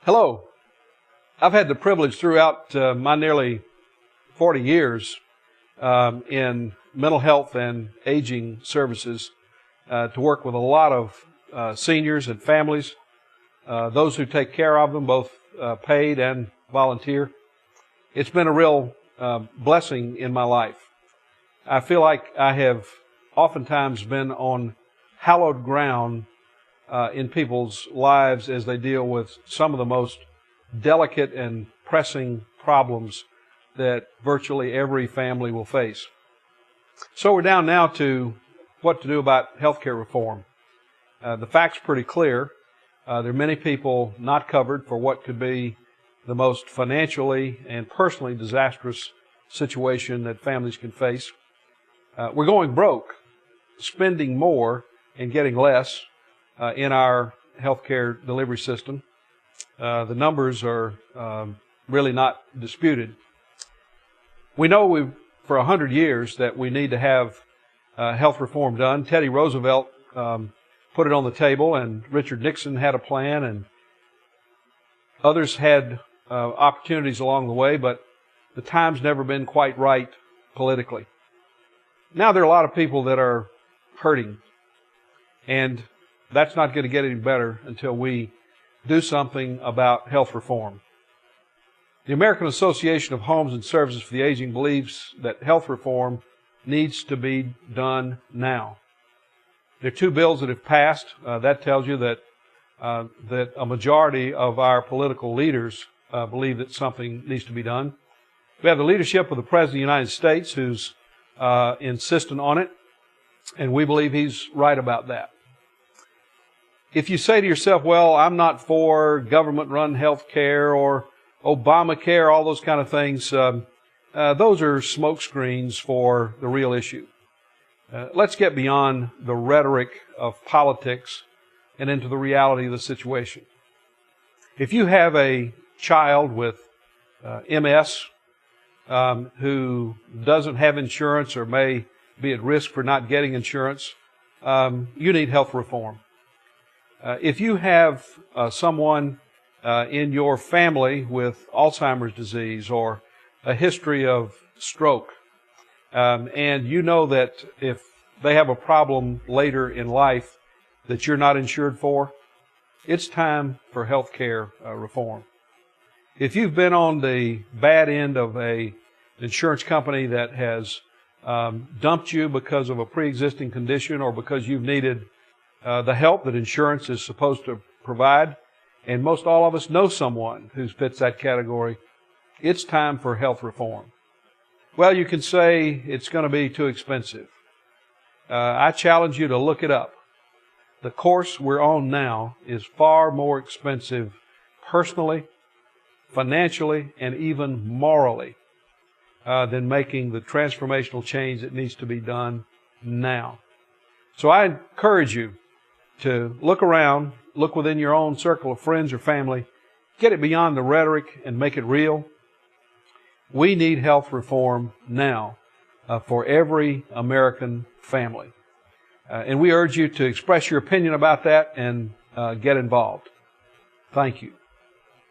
Hello. I've had the privilege throughout my nearly 40 years in mental health and aging services to work with a lot of seniors and families, those who take care of them, both paid and volunteer. It's been a real blessing in my life. I feel like I have oftentimes been on hallowed ground in people's lives as they deal with some of the most delicate and pressing problems that virtually every family will face. So we're down now to what to do about healthcare reform. The fact's pretty clear. There are many people not covered for what could be the most financially and personally disastrous situation that families can face. We're going broke, spending more and getting less in our healthcare delivery system. The numbers are really not disputed. We know for 100 years that we need to have health reform done. Teddy Roosevelt put it on the table, and Richard Nixon had a plan, and others had opportunities along the way, but the time's never been quite right politically. Now there are a lot of people that are hurting, and that's not going to get any better until we do something about health reform. The American Association of Homes and Services for the Aging believes that health reform needs to be done now. There are two bills that have passed. That tells you that a majority of our political leaders believe that something needs to be done. We have the leadership of the President of the United States who's insistent on it, and we believe he's right about that. If you say to yourself, well, I'm not for government-run health care or Obamacare, all those kind of things, those are smoke screens for the real issue. Let's get beyond the rhetoric of politics and into the reality of the situation. If you have a child with MS who doesn't have insurance or may be at risk for not getting insurance, you need health reform. If you have someone in your family with Alzheimer's disease or a history of stroke, and you know that if they have a problem later in life that you're not insured for, it's time for health care reform. If you've been on the bad end of an insurance company that has dumped you because of a pre-existing condition or because you've needed the help that insurance is supposed to provide, and most all of us know someone who fits that category, it's time for health reform. Well, you can say it's going to be too expensive. I challenge you to look it up. The course we're on now is far more expensive personally, financially, and even morally than making the transformational change that needs to be done now. So I encourage you to look around, look within your own circle of friends or family, get it beyond the rhetoric and make it real. We need health reform now for every American family. And we urge you to express your opinion about that and get involved. Thank you.